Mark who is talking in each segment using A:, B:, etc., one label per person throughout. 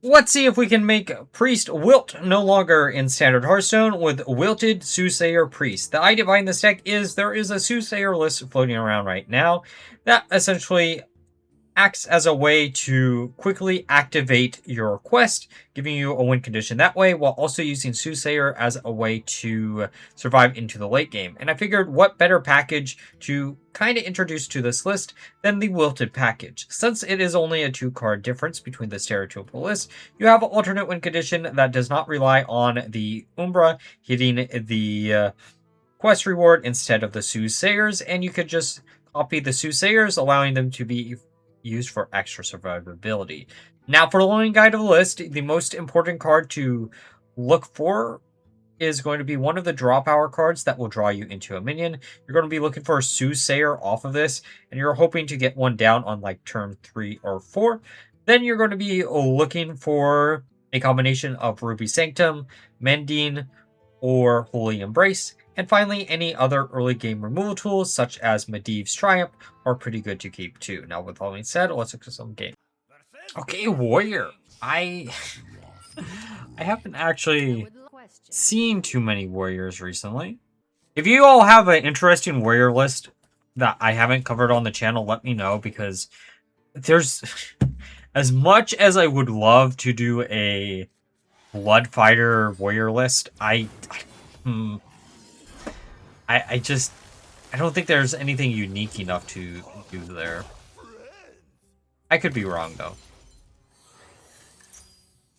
A: Let's see if we can make Priest Wilt no longer in Standard Hearthstone with Wilted Soothsayer Priest. The idea behind this deck is there is a Soothsayer list floating around right now that essentially acts as a way to quickly activate your quest, giving you a win condition that way, while also using Soothsayer as a way to survive into the late game. And I figured what better package to kind of introduce to this list than the Wilted package. Since it is only a 2-card difference between the stereotypical list, you have an alternate win condition that does not rely on the Umbra hitting the quest reward instead of the Soothsayers, and you could just copy the Soothsayers, allowing them to be used for extra survivability. Now, for the loading guide of the list, the most important card to look for is going to be one of the draw power cards that will draw you into a minion. You're going to be looking for a Soothsayer off of this, and you're hoping to get one down on like turn 3 or 4. Then you're going to be looking for a combination of Ruby Sanctum, Mending, or Holy Embrace. And finally, any other early game removal tools, such as Medivh's Triumph, are pretty good to keep too. Now, with all being said, let's look at some game. Okay, Warrior. I haven't actually seen too many Warriors recently. If you all have an interesting Warrior list that I haven't covered on the channel, let me know, because there's... as much as I would love to do a Blood Fighter Warrior list, I don't think there's anything unique enough to do there. I could be wrong, though.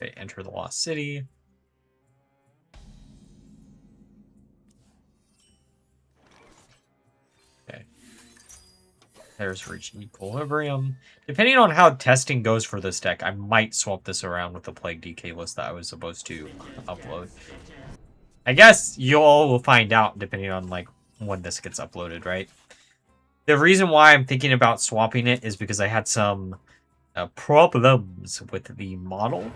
A: Okay, enter the Lost City. Okay. There's Reach Equilibrium. Depending on how testing goes for this deck, I might swap this around with the Plague DK list that I was supposed to upload. I guess you all will find out depending on like when this gets uploaded, right? The reason why I'm thinking about swapping it is because I had some problems with the model,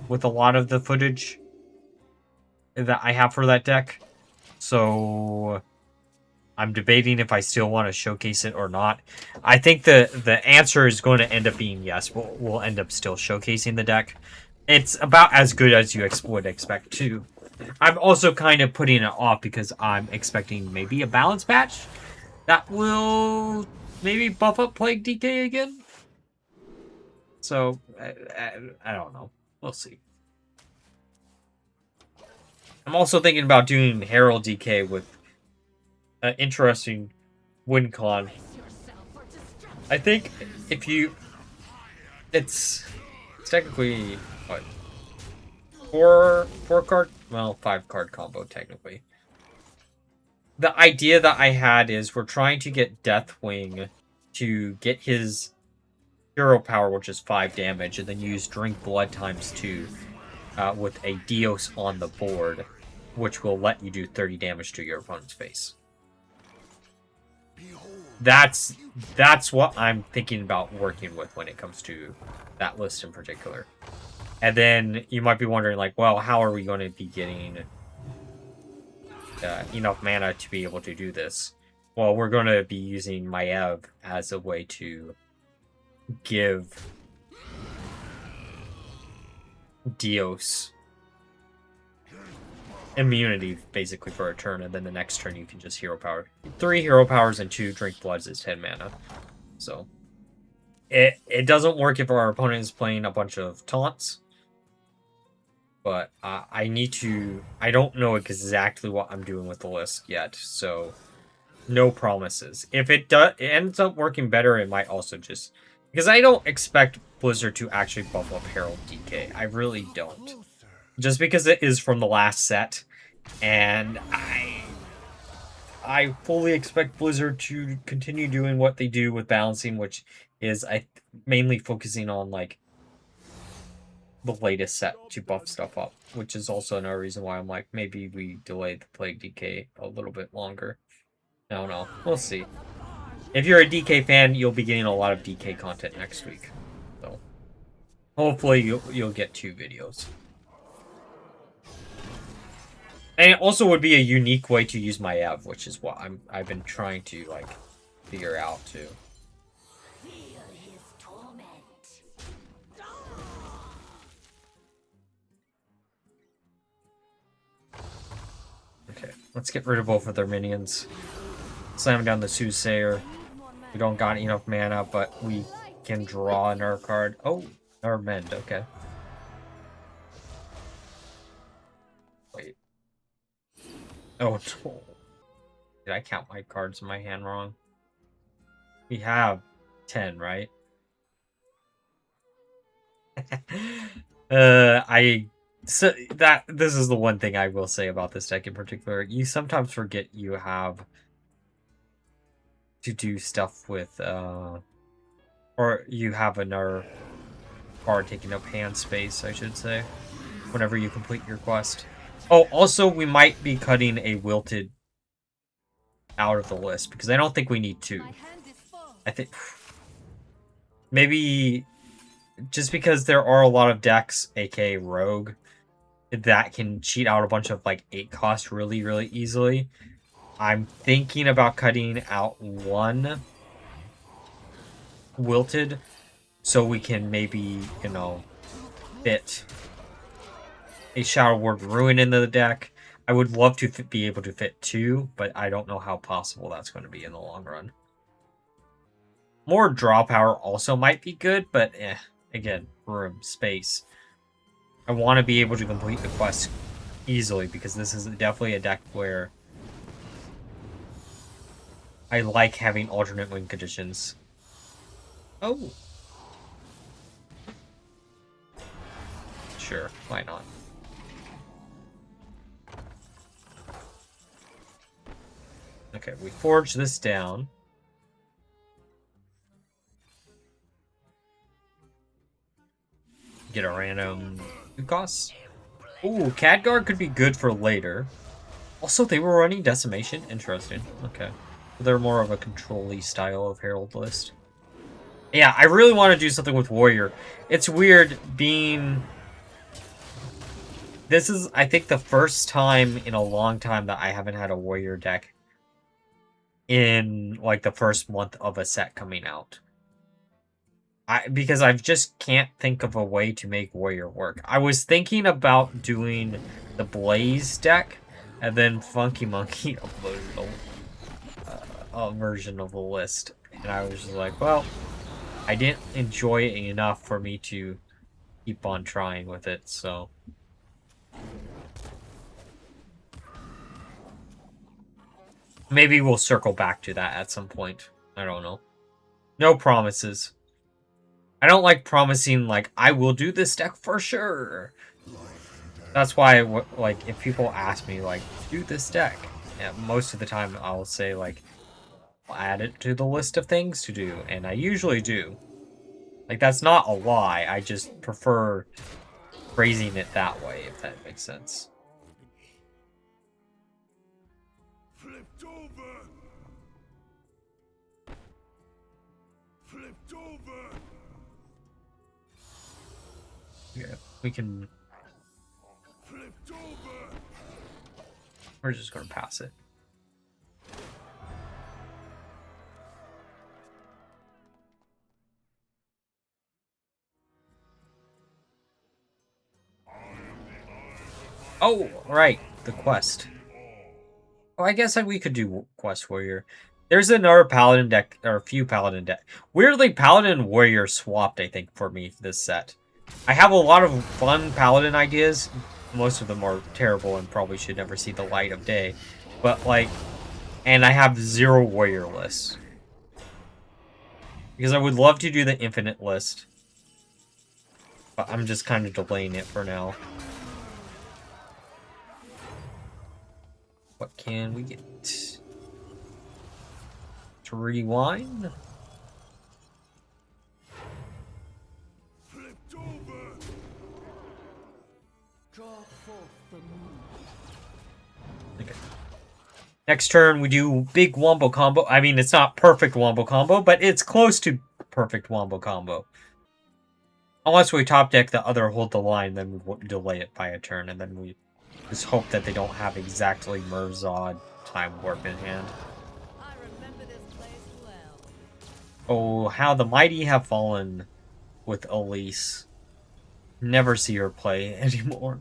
A: with a lot of the footage that I have for that deck. So I'm debating if I still want to showcase it or not. I think the answer is going to end up being yes. We'll end up still showcasing the deck. It's about as good as you would expect too. I'm also kind of putting it off because I'm expecting maybe a balance patch that will maybe buff up Plague DK again. So, I don't know. We'll see. I'm also thinking about doing Herald DK with an interesting win con. I think if you... It's technically... what? 4-card? Well, 5-card combo, technically. The idea that I had is we're trying to get Deathwing to get his hero power, which is 5 damage, and then use Drink Blood ×2 with a Dios on the board, which will let you do 30 damage to your opponent's face. That's what I'm thinking about working with when it comes to that list in particular. And then you might be wondering, like, well, how are we going to be getting enough mana to be able to do this? Well, we're going to be using Maiev as a way to give Dios immunity, basically, for a turn, and then the next turn you can just hero power. 3 hero powers and 2 Drink Bloods is 10 mana. So, it doesn't work if our opponent is playing a bunch of taunts. But I need to... I don't know exactly what I'm doing with the list yet, so no promises. If it ends up working better, it might also just... Because I don't expect Blizzard to actually buff up Herald DK. I really don't. Just because it is from the last set, and I fully expect Blizzard to continue doing what they do with balancing, which is mainly focusing on, like, the latest set to buff stuff up, which is also another reason why I'm like, maybe we delay the Plague DK a little bit longer. I don't know. We'll see. If you're a DK fan, you'll be getting a lot of DK content next week. So hopefully you'll get 2 videos. And it also would be a unique way to use Maiev, which is what I've been trying to like figure out too. Let's get rid of both of their minions. Slam down the Soothsayer. We don't got enough mana, but we can draw another card. Oh, another mend, okay. Wait. Oh, no. Did I count my cards in my hand wrong? We have 10, right? So this is the one thing I will say about this deck in particular. You sometimes forget you have to do stuff with or you have another card taking up hand space, I should say, whenever you complete your quest. Oh, also we might be cutting a Wilted out of the list because I don't think we need two. I think maybe just because there are a lot of decks, aka Rogue, that can cheat out a bunch of like 8 cost really, really easily. I'm thinking about cutting out one Wilted so we can maybe, you know, fit a Shadow Word Ruin into the deck. I would love to be able to fit 2, but I don't know how possible that's going to be in the long run. More draw power also might be good, but again, room, space. I want to be able to complete the quest easily because this is definitely a deck where I like having alternate win conditions. Oh. Sure, why not? Okay, we forge this down. Get a random cost. Ooh, Khadgar could be good for later. Also, they were running Decimation. Interesting. Okay. They're more of a control-y style of Herald list. Yeah, I really want to do something with Warrior. It's weird being... This is, I think, the first time in a long time that I haven't had a Warrior deck in, like, the first month of a set coming out. Because I just can't think of a way to make Warrior work. I was thinking about doing the Blaze deck, and then Funky Monkey uploaded a version of the list. And I was just like, well, I didn't enjoy it enough for me to keep on trying with it, so... Maybe we'll circle back to that at some point. I don't know. No promises. I don't like promising, like, I will do this deck for sure. That's why, like, if people ask me, like, do this deck, most of the time I'll say, like, I'll add it to the list of things to do, and I usually do. Like, that's not a lie, I just prefer phrasing it that way, if that makes sense.
B: Flipped over. Flipped over.
A: Yeah, we can...
B: Flipped over.
A: We're just going to pass it. Oh, right, the quest. Oh, I guess we could do Quest Warrior. There's another Paladin deck, or a few Paladin deck. Weirdly, Paladin and Warrior swapped, I think, for me this set. I have a lot of fun Paladin ideas. Most of them are terrible and probably should never see the light of day. But, like, and I have 0 Warrior lists. Because I would love to do the Infinite list. But I'm just kind of delaying it for now. What can we get? To rewind?
B: Flipped over.
C: Draw forth the moon.
A: Okay. Next turn, we do big wombo combo. I mean, it's not perfect wombo combo, but it's close to perfect wombo combo. Unless we top deck the other hold the line, then we delay it by a turn, and then we just hope that they don't have exactly Murzad Time Warp in hand.
C: I remember this place well.
A: Oh, how the mighty have fallen with Elise. Never see her play anymore.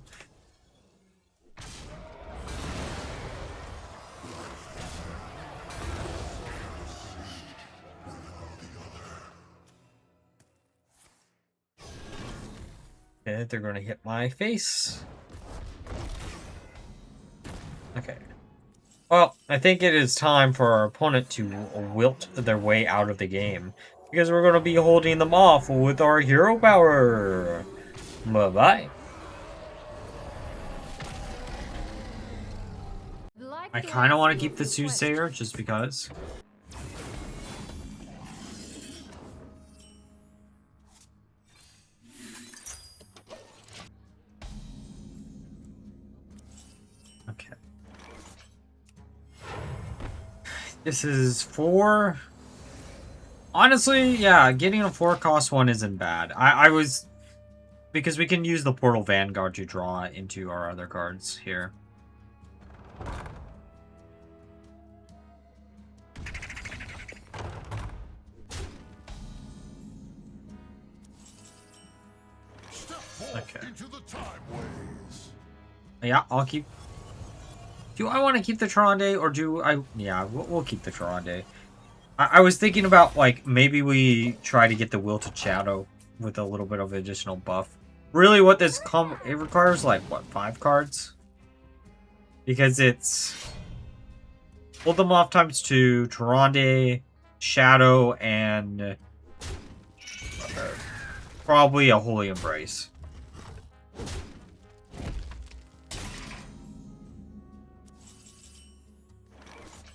A: Okay, they're going to hit my face. Okay. Well, I think it is time for our opponent to wilt their way out of the game. Because we're going to be holding them off with our hero power. Bye-bye. I kind of want to keep the Soothsayer just because. Okay. This is 4. Honestly, yeah, getting a 4-cost one isn't bad. I was... Because we can use the Portal Vanguard to draw into our other cards here. Okay. Yeah, I'll keep... Do I want to keep the Tronde, or do I... Yeah, we'll keep the Tronde. I was thinking about, like, maybe we try to get the Wilted Shadow with a little bit of additional buff. Really, what this it requires, like, what, 5 cards? Because it's... Hold them off ×2, Tronde, Shadow, and... probably a Holy Embrace.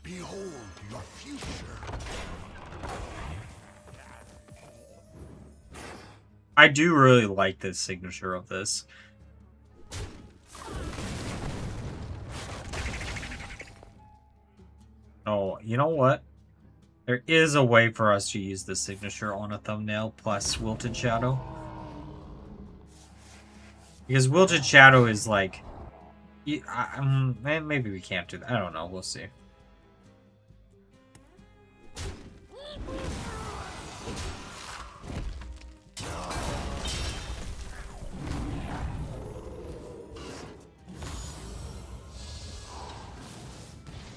B: Behold your future.
A: I do really like this signature of this. Oh, you know what? There is a way for us to use this signature on a thumbnail plus Wilted Shadow. Because Wilted Shadow is like... maybe we can't do that. I don't know. We'll see.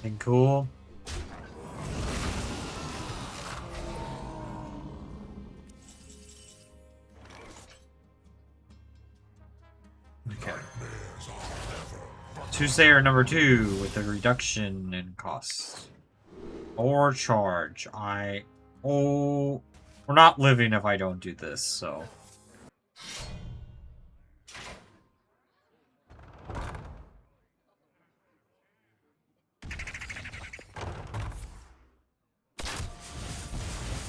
A: And cool. Okay. Soothsayer number 2 with a reduction in cost. Or charge. Oh, we're not living if I don't do this, so.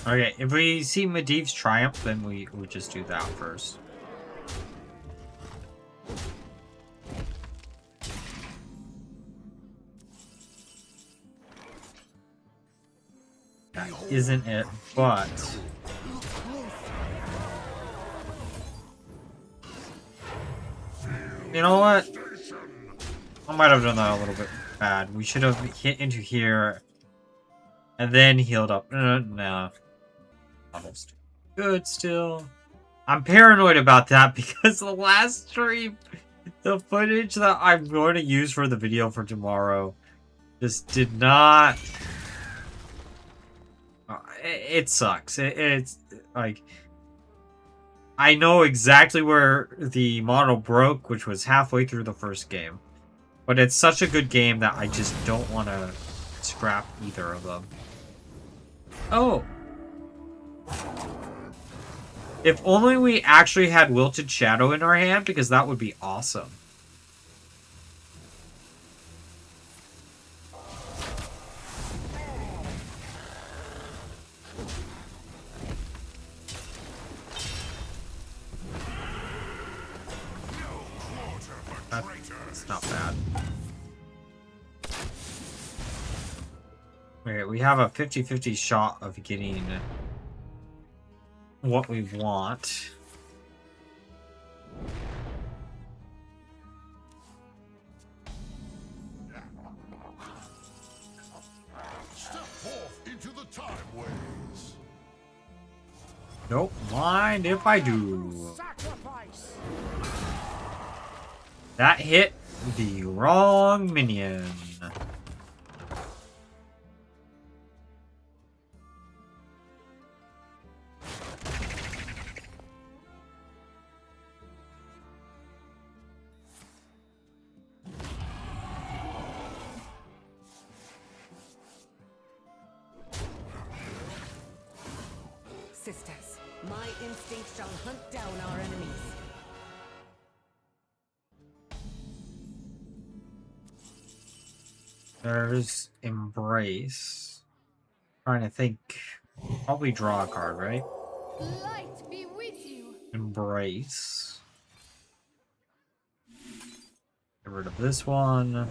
A: Okay, if we see Medivh's Triumph, then we just do that first. That isn't it, but... You know what? I might have done that a little bit bad. We should have hit into here and then healed up. No. Almost good still. I'm paranoid about that because the last stream, the footage that I'm going to use for the video for tomorrow just did not... It sucks. It's like... I know exactly where the model broke, which was halfway through the first game. But it's such a good game that I just don't want to scrap either of them. Oh! If only we actually had Wilted Shadow in our hand, because that would be awesome. That's not bad. Okay, we have a 50-50 shot of getting what we want.
B: Step forth into the time ways.
A: Don't mind if I do.
B: Sacrifice.
A: That hit the wrong minion.
C: assist us. My instinct shall hunt down our enemies.
A: There's Embrace. Trying to think. Probably draw a card, right?
C: Light be with you.
A: Embrace. Get rid of this one.
B: Honor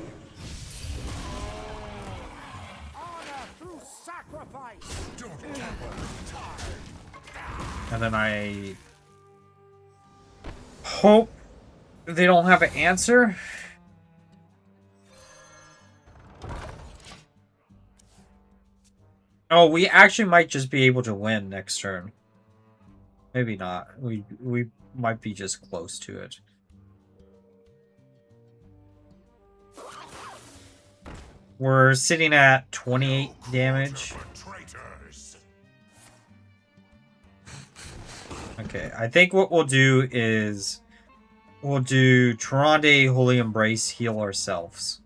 B: through sacrifice. Don't gamble with time.
A: And then I hope they don't have an answer. Oh, we actually might just be able to win next turn. Maybe not. We might be just close to it. We're sitting at 28 damage. Okay, I think what we'll do is we'll do Tyrande, Holy Embrace, heal ourselves.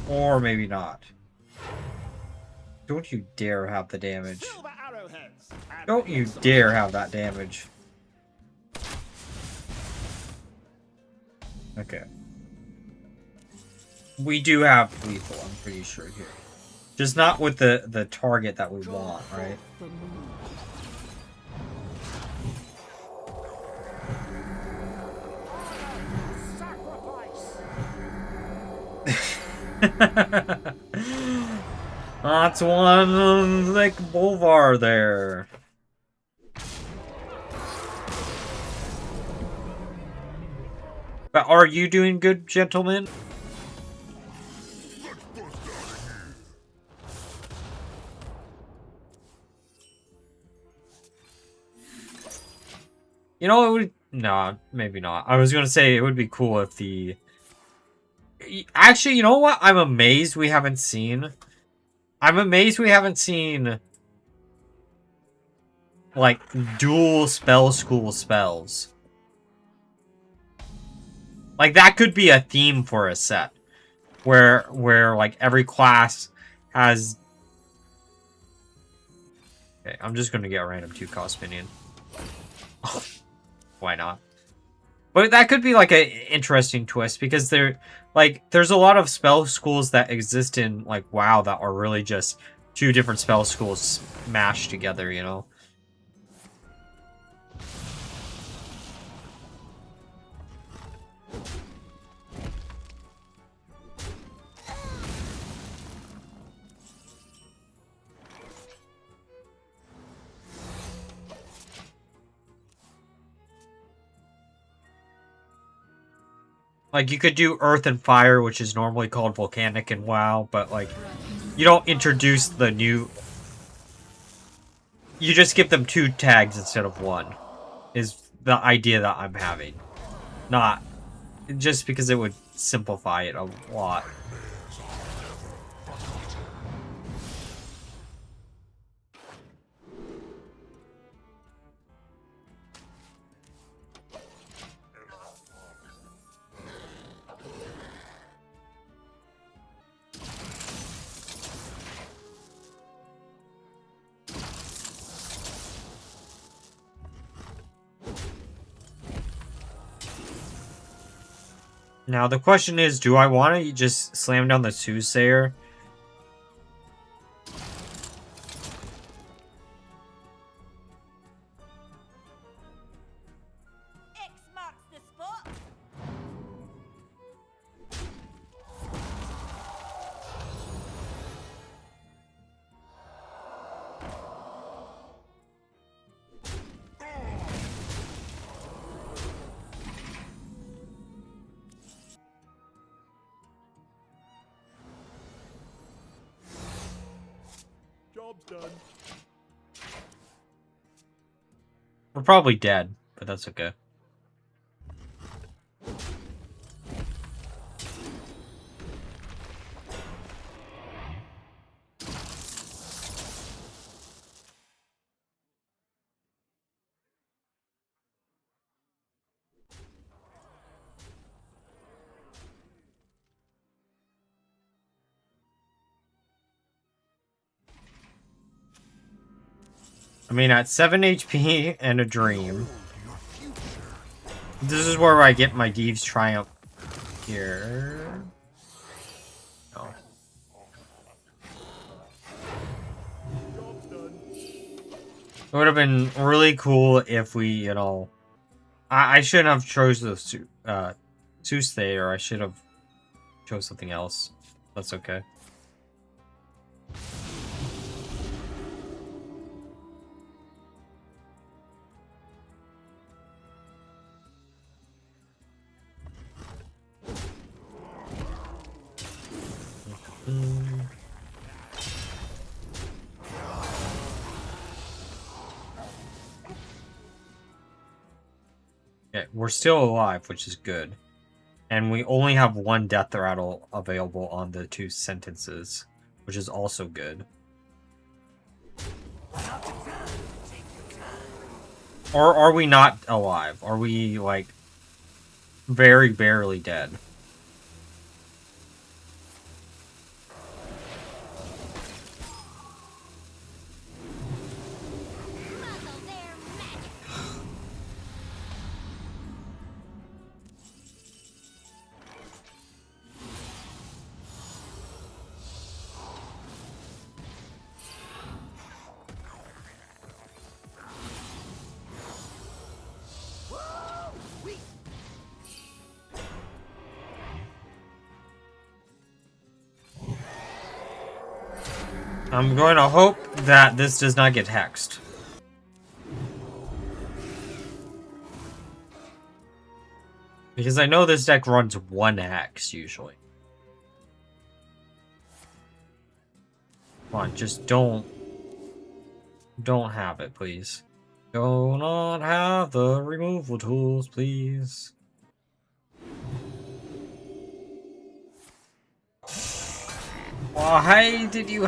A: Or maybe not. Don't you dare have the damage. Don't you dare have that damage. Okay. We do have lethal, I'm pretty sure here. Just not with the target that we want, right? That's one like Bolvar there. But are you doing good, gentlemen? You know, it would... No, maybe not. I was gonna say it would be cool if the... Actually, you know what? I'm amazed we haven't seen... like, dual spell school spells. Like, that could be a theme for a set. Where like, every class has... Okay, I'm just gonna get a random 2-cost minion. Why not? But that could be, like, an interesting twist, because there's a lot of spell schools that exist in, like, WoW that are really just 2 different spell schools mashed together, you know? Like, you could do Earth and Fire, which is normally called Volcanic in WoW, but, like, you don't introduce the new... You just give them 2 tags instead of 1, is the idea that I'm having. Not... Just because it would simplify it a lot. Now, the question is, do I want to just slam down the Soothsayer?
C: X marks the spot.
B: Job's done.
A: We're probably dead, but that's okay. I mean, at 7 HP and a dream. This is where I get my Thieves' Triumph here. No. It would have been really cool if we, you know... I shouldn't have chose the Soothsayer. I should have chose something else. That's okay. Okay, we're still alive, which is good. And we only have one death rattle available on the 2 sentences, which is also good. Or are we not alive? Are we, like, very barely dead? I'm going to hope that this does not get hexed. Because I know this deck runs 1 hex, usually. Come on, just don't have it, please. Do not have the removal tools, please. Why did you...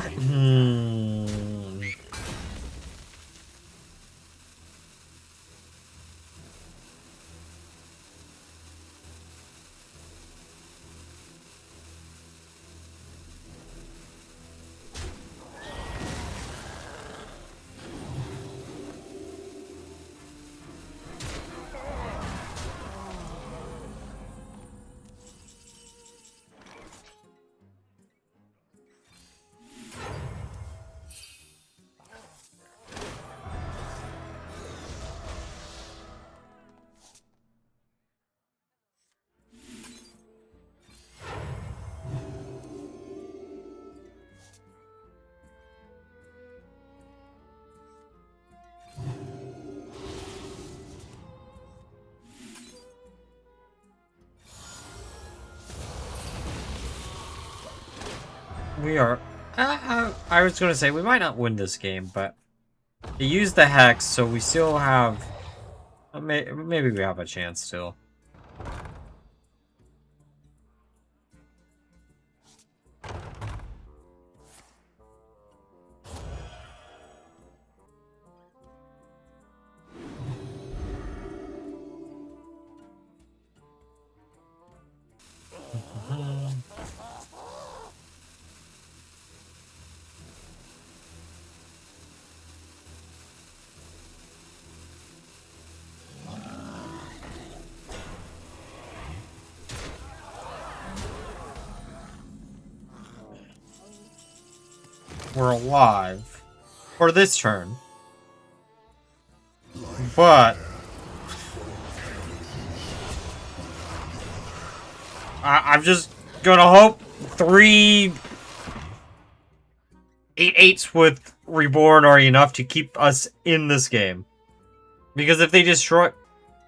A: We are... I was going to say, we might not win this game, but... They used the hex, so we still have... Maybe we have a chance still. We're alive for this turn, but I'm just gonna hope 3 8/8s with Reborn are enough to keep us in this game. Because if they destroy,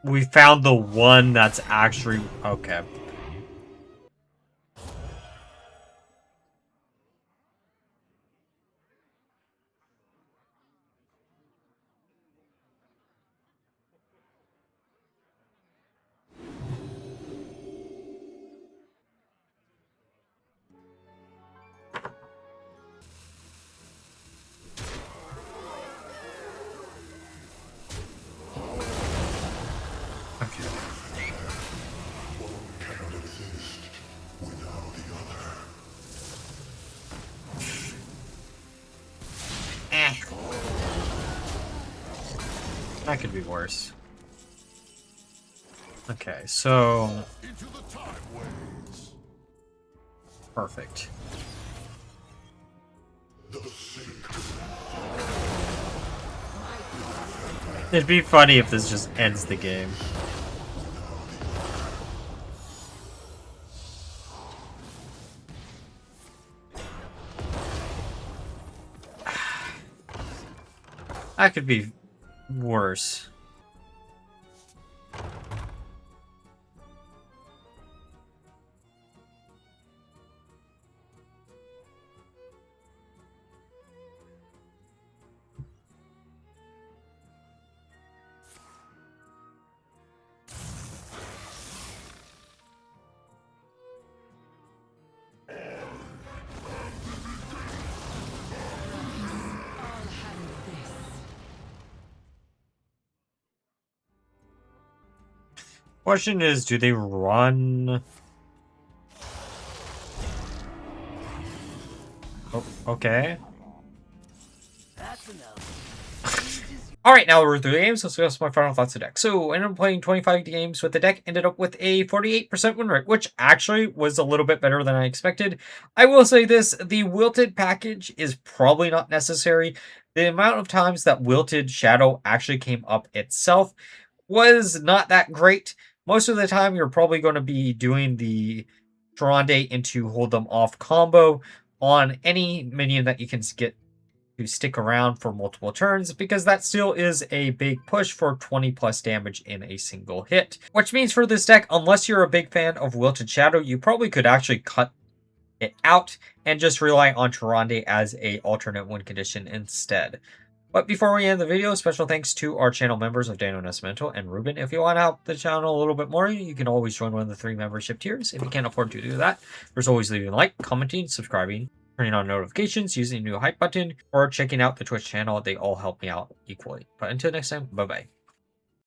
A: we found the one that's actually okay. That could be worse. Okay, so...
B: Into the time waves.
A: Perfect. It'd be funny if this just ends the game. That could be worse. Question is, do they run? Oh, okay.
C: That's enough.
A: Alright, now we're through the games. Let's discuss my final thoughts of the deck. So, I ended up playing 25 games with the deck, ended up with a 48% win rate, which actually was a little bit better than I expected. I will say this, the Wilted package is probably not necessary. The amount of times that Wilted Shadow actually came up itself was not that great. Most of the time, you're probably going to be doing the Tyrande into Hold Them Off combo on any minion that you can get to stick around for multiple turns, because that still is a big push for 20 plus damage in a single hit. Which means for this deck, unless you're a big fan of Wilted Shadow, you probably could actually cut it out and just rely on Tyrande as a alternate win condition instead. But before we end the video, special thanks to our channel members of Dano Nascimento and Ruben. If you want to help the channel a little bit more, you can always join one of the 3 membership tiers. If you can't afford to do that, there's always leaving a like, commenting, subscribing, turning on notifications, using the new hype button, or checking out the Twitch channel. They all help me out equally. But until next time, bye-bye.